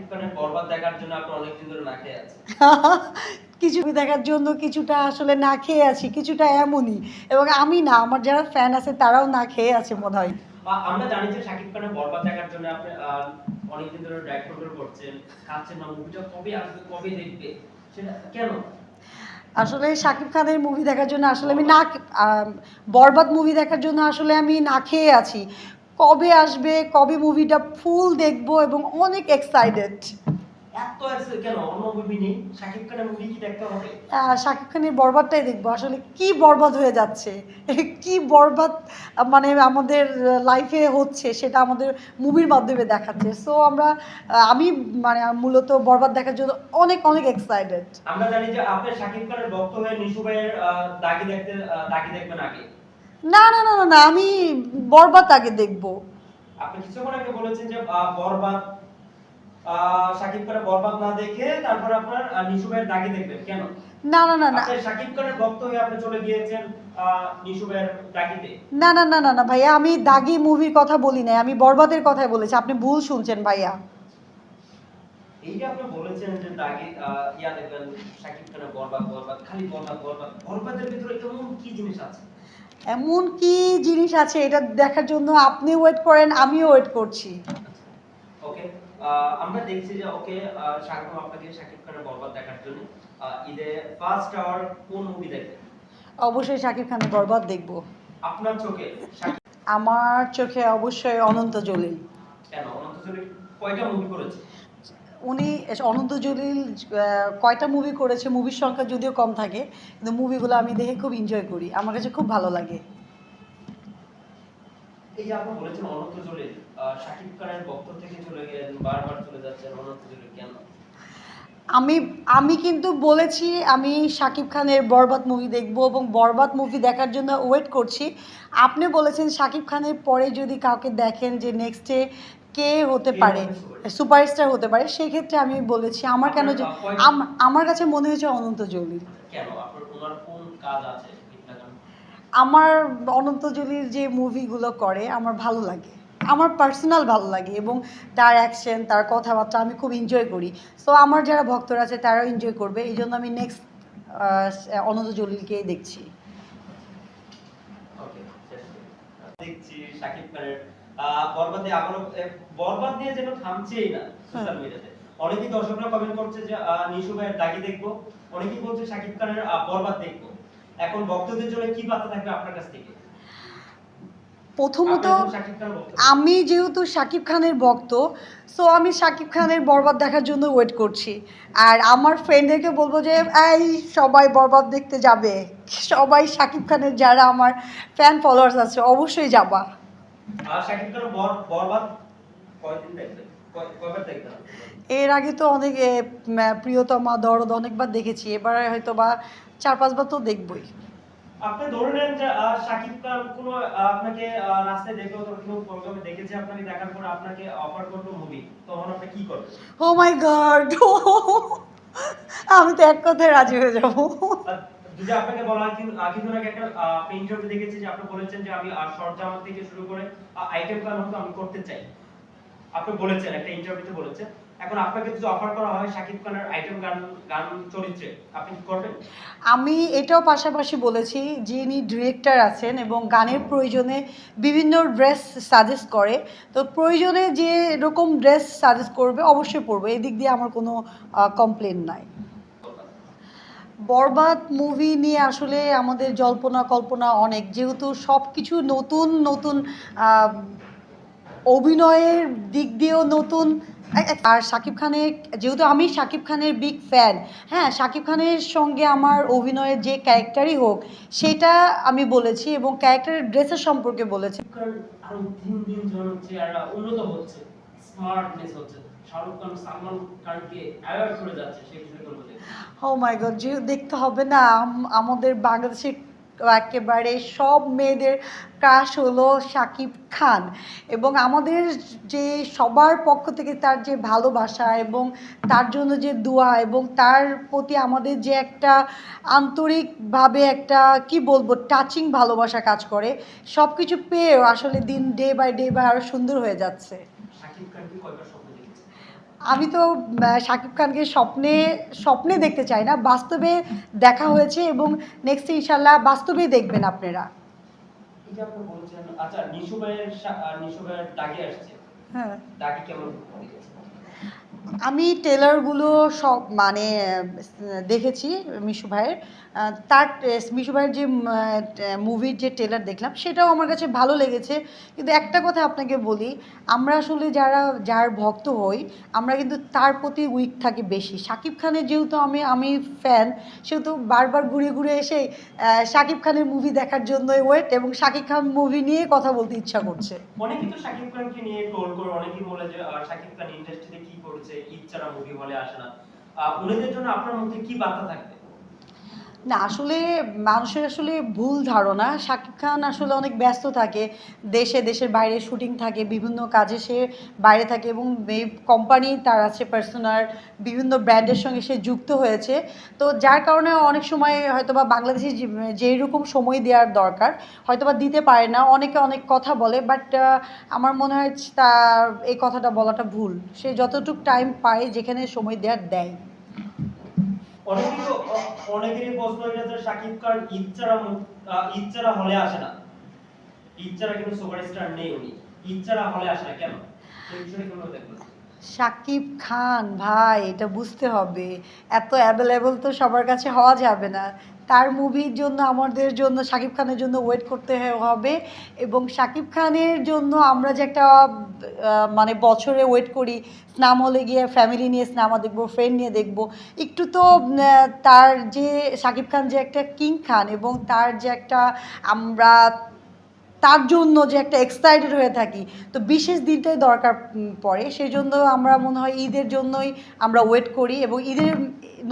খানের বরবাদ দেখার জন্য আপনি অনেকদিন ধরে না খেয়ে আছেন। কিছু দেখার জন্য কিছুটা আসলে না খেয়ে আছি, কিছুটা এমনই। এবং আমি না, আমার যারা ফ্যান আছে তারাও না খেয়ে আছে মনে হয়। আমরা জানি যে শাকিব খানের বরবাদ দেখার জন্য আপনি অনেকদিন ধরে ডায়েট কন্ট্রোল করছেন, খাচ্ছেন না। মুভিটা কবে আসবে, কবে দেখবে? সেটা কেন? আসলে শাকিব খানের মুভি দেখার জন্য আসলে আমি না বরবাদ মুভি দেখার জন্য আসলে আমি না খেয়ে আছি। কবে আসবে, কবে মুভিটা ফুল দেখবো এবং অনেক এক্সাইটেড। এত আছে কেন? অন্য মুভি নেই? শাকিব খানের মুভি কি দেখতে হবে? শাকিব খানের বরবাদটাই দেখবো। আসলে কি বরবাদ হয়ে যাচ্ছে, কি বরবাদ মানে আমাদের লাইফে হচ্ছে সেটা আমাদের মুভির মাধ্যমে দেখাচ্ছে। সো আমি মানে মূলত বরবাদ দেখার জন্য অনেক অনেক এক্সাইটেড। আমরা জানি যে আপনি শাকিব খানের ভক্ত হয়ে নিশু ভাইয়ের দাগি দেখবেন আগে। না না না না না, আমি বরবাদ আগে দেখবো। আপনি কিছুক্ষণ আগে বলেছেন যে বরবাদ শাকিব খানের বরবাদ না দেখে তারপর আপনার নিশু ভাইয়ের দাগি দেখবেন কেন? না না না না আপনি শাকিব খানের ভক্ত হয়ে আপনি চলে গিয়েছেন নিশু ভাইয়ের দাগিতে। না না না না না ভাইয়া, আমি দাগি মুভির কথা বলি নাই, আমি বরবাদের কথাই বলেছি। আপনি ভুল শুনছেন ভাইয়া। এই যে আপনি বলেছেন যে দাগি ইয়া দেখবেন শাকিব খানের বরবাদ বরবাদ খালি বরবাদ বরবাদ, বরবাদের ভিতরে এমন কি জিনিস আছে? এমন কি জিনিস আছে এটা দেখার জন্য আপনি ওয়েট করেন, আমিও ওয়েট করছি। ওকে, আমরা দেখছি যে ওকে স্বাগতম আপনাকে শাকিব খানের বরবাদ দেখার জন্য। ঈদে ফার্স্ট আওয়ার কোন মুভি দেখবেন? অবশ্যই শাকিব খানের বরবাদ দেখব। আপনার চোখে শাকিব আমার চোখে অবশ্যই অনন্ত জলিল। কেন? অনন্ত জলিল কয়টা মুভি করেছে? উনি অনন্ত জলিল কয়টা মুভি করেছে, মুভির সংখ্যা যদিও কম থাকে, কিন্তু মুভিগুলো আমি দেখে খুব এনজয় করি, আমার কাছে খুব ভালো লাগে। এই যে আপনি বলেছেন অনন্ত জলিল, শাকিব খানের ভক্ত থেকে চলে গেলেন, বারবার চলে যাচ্ছেন অনন্ত জলিল কেন? আমি আমি কিন্তু বলেছি আমি শাকিব খানের বরবাদ মুভি দেখব এবং বরবাদ মুভি দেখার জন্য ওয়েট করছি। আপনি বলেছেন শাকিব খানের পরে যদি কাউকে দেখেন যে নেক্সটে কে হতে কে পারে, হবে সুপারস্টার? সুপারস্টার হতে পারে, সেক্ষেত্রে আমি বলেছি আমার কেন আপনার যে কয়টা আমার কাছে মনে হয়েছে অনন্ত জলিল। কেন? আপনার ওনার কোন কাজ আছে ঠিক না কেন? আমার অনন্ত জলিল যে মুভিগুলো করে আমার ভালো লাগে, আমার পার্সোনাল ভালো লাগে এবং তার অ্যাকশন, তার কথাবার্তা আমি খুব এনজয় করি। সো আমার যারা ভক্তরা আছে তারাও এনজয় করবে, এই জন্য আমি নেক্সট অনন্ত জলিলকেই দেখছি। ওকে, শেষ করি। দেখছি শাকিব খানের বরবাদে আবারও বরবাদ নিয়ে যেন থামছেই না সোশ্যাল মিডিয়াতে। অনেকেই দর্শকরা কমেন্ট করছে যে নিশু ভাইয়ের দাগি দেখবো, অনেকেই বলছে শাকিব খানের বরবাদ দেখবো। এখন ভক্তদের জন্য কি বার্তা থাকবে আপনার কাছ থেকে? প্রথমত আপনি একজন শাকিব খানের ভক্ত। আমি যেহেতু শাকিব খানের ভক্ত, সো আমি শাকিব খানের বরবাদ দেখার জন্য ওয়েট করছি। আর আমার ফ্রেন্ডদেরকে বলবো যে এই সবাই বরবাদ দেখতে যাবে, সবাই শাকিব খানের যারা আমার ফ্যান ফলোয়ার্স আছে অবশ্যই যাবা। শাকিব খানের বরবাদ কয়দিন দেখবেন? কয়বার দেখবেন আপনি? এর আগে তো অনেক প্রিয়তমা, দরদ অনেকবার দেখেছি, এবার হয়তো বা 4-5 বার তো দেখবই। আপনি ধরে নেন যে শাকিব খান কোন আপনাকে রাস্তায় দেখলো, কোনো প্রোগ্রামে দেখেছে, আপনাকে দেখার পর আপনাকে অফার করলো মুভি, তখন আপনি কি করবেন? ও মাই গড, আমি তো এক কথায় রাজি হয়ে যাবো। আর যদি আপনাকে বলা হয় কিছুদিন আগে একটা ইন্টারভিউ দেখেছি যে আপনি বলেছেন যে আমি শর্ট জামা থেকে শুরু করে আইটেম গান হয়তো আমি করতে চাই। আপনি বলেছেন একটা ইন্টারভিউতে বলেছেন। এখন আপনাকে যদি অফার করা হয় শাকিব খানের আইটেম গান গান চরিত্রে, আপনি কি করবেন? আমি এটাও পাশাপাশি বলেছি, যিনি ডিরেক্টর আছেন এবং গানের প্রয়োজনে বিভিন্ন ড্রেস সাজেস্ট করে, তো প্রয়োজনে যে এরকম ড্রেস সাজেস্ট করবে অবশ্যই পরবো, এদিক দিয়ে আমার কোনো কমপ্লেন নাই। বরবাদ মুভি নিয়ে আসলে আমাদের জল্পনা কল্পনা অনেক, যেহেতু সব কিছু নতুন নতুন, আহ, অভিনয়ের দিক দিয়েও নতুন। আর শাকিব খানের, যেহেতু আমি শাকিব খানের বিগ ফ্যান, হ্যাঁ, শাকিব খানের সঙ্গে আমার অভিনয়ের যে ক্যারেক্টারই হোক সেটা আমি বলেছি এবং ক্যারেক্টারের ড্রেসের সম্পর্কে বলেছি। কারণ আরো দিন দিন যখন হচ্ছে আর উন্নত হচ্ছে, স্মার্টনেস হচ্ছে, শাহরুখ খান সালমান খানকে অ্যাওয়ার্ড করে যাচ্ছে, সেই বিষয়ে বলতে। ও মাই গড, যে দেখতে হবে না, আমাদের বাংলাদেশের একেবারে সব মেয়েদের ক্রাশ হলো শাকিব খান। এবং আমাদের যে সবার পক্ষ থেকে তার যে ভালোবাসা এবং তার জন্য যে দোয়া এবং তার প্রতি আমাদের যে একটা আন্তরিকভাবে একটা কি বলবো টাচিং ভালোবাসা কাজ করে, সব কিছু পেয়েও আসলে দিন ডে বাই আরও সুন্দর হয়ে যাচ্ছে। শাকিব খান কি কয়বার স্বপ্ন দেখেছে? আমি তো শাকিব খানকে স্বপ্নে স্বপ্নে দেখতে চাই না, বাস্তবে দেখা হয়েছে এবং নেক্সট ইনশাল্লাহ বাস্তবেই দেখবেন আপনারা। এই যে আপনি বলছেন, আচ্ছা নিশু ভাইয়ের দাগি আসছে, হ্যাঁ, দাগি কেমন দেখেছেন? আমি টেলারগুলো সব মানে দেখেছি মিশু ভাইয়ের। তার মিশু ভাইয়ের যে মুভির যে ট্রেলার দেখলাম সেটাও আমার কাছে ভালো লেগেছে। কিন্তু একটা কথা আপনাকে বলি, আমরা আসলে যার ভক্ত হই আমরা কিন্তু তার প্রতি উইক থাকি বেশি। শাকিব খানের যেহেতু আমি ফ্যান, সেহেতু বারবার ঘুরে ঘুরে এসে শাকিব খানের মুভি দেখার জন্যই ওয়েট, এবং শাকিব খান মুভি নিয়ে কথা বলতে ইচ্ছা করছে। অনেকেই তো শাকিব খানকে নিয়ে ট্রোল করে, অনেকেই বলে যে শাকিব খান ইন্ডাস্ট্রিতে কি করছে, ঈদ ছাড়া মুভি হলে আসে না। উনাদের জন্য আপনার মধ্যে কি বার্তা থাকবে? না, আসলে মানুষের আসলে ভুল ধারণা। শাকিব খান আসলে অনেক ব্যস্ত থাকে, দেশের বাইরে শুটিং থাকে, বিভিন্ন কাজে সে বাইরে থাকে এবং কোম্পানি তার আছে পার্সোনাল, বিভিন্ন ব্র্যান্ডের সঙ্গে সে যুক্ত হয়েছে। তো যার কারণে অনেক সময় হয়তোবা বাংলাদেশে যেরকম সময় দেওয়ার দরকার হয়তোবা দিতে পারে না, অনেকে অনেক কথা বলে, বাট আমার মনে হয় তার এই কথাটা বলাটা ভুল। সে যতটুকু টাইম পায় যেখানে সময় দেওয়ার দেয়। অনেকেই তো অনেকেরই প্রশ্ন এটা যে শাকিব খান ঈদ ছাড়া হলে আসে না। ঈদ ছাড়া কিন্তু সুপারস্টার নেই উনি। ঈদ ছাড়া হলে আসে না কেন? এই বিষয়টা কেমন দেখবেন? শাকিব খান ভাই, এটা বুঝতে হবে, এত অ্যাভেলেবল তো সবার কাছে হওয়া যাবে না। তার মুভির জন্য আমাদের জন্য শাকিব খানের জন্য ওয়েট করতে হবে, এবং শাকিব খানের জন্য আমরা যে একটা মানে বছরে ওয়েট করি, স্নাম হলে গিয়ে ফ্যামিলি নিয়ে সিনেমা দেখবো, ফ্রেন্ড নিয়ে দেখবো, একটু তো তার যে শাকিব খান যে একটা কিং খান, এবং তার যে একটা আমরা তার জন্য যে একটা এক্সাইটেড হয়ে থাকি, তো বিশেষ দিনটাই দরকার পড়ে। সেই জন্য আমরা মনে হয় ঈদের জন্যই আমরা ওয়েট করি, এবং ঈদের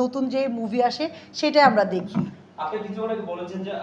নতুন যে মুভি আসে সেটাই আমরা দেখি। আপনি কিছু বলেছেন যে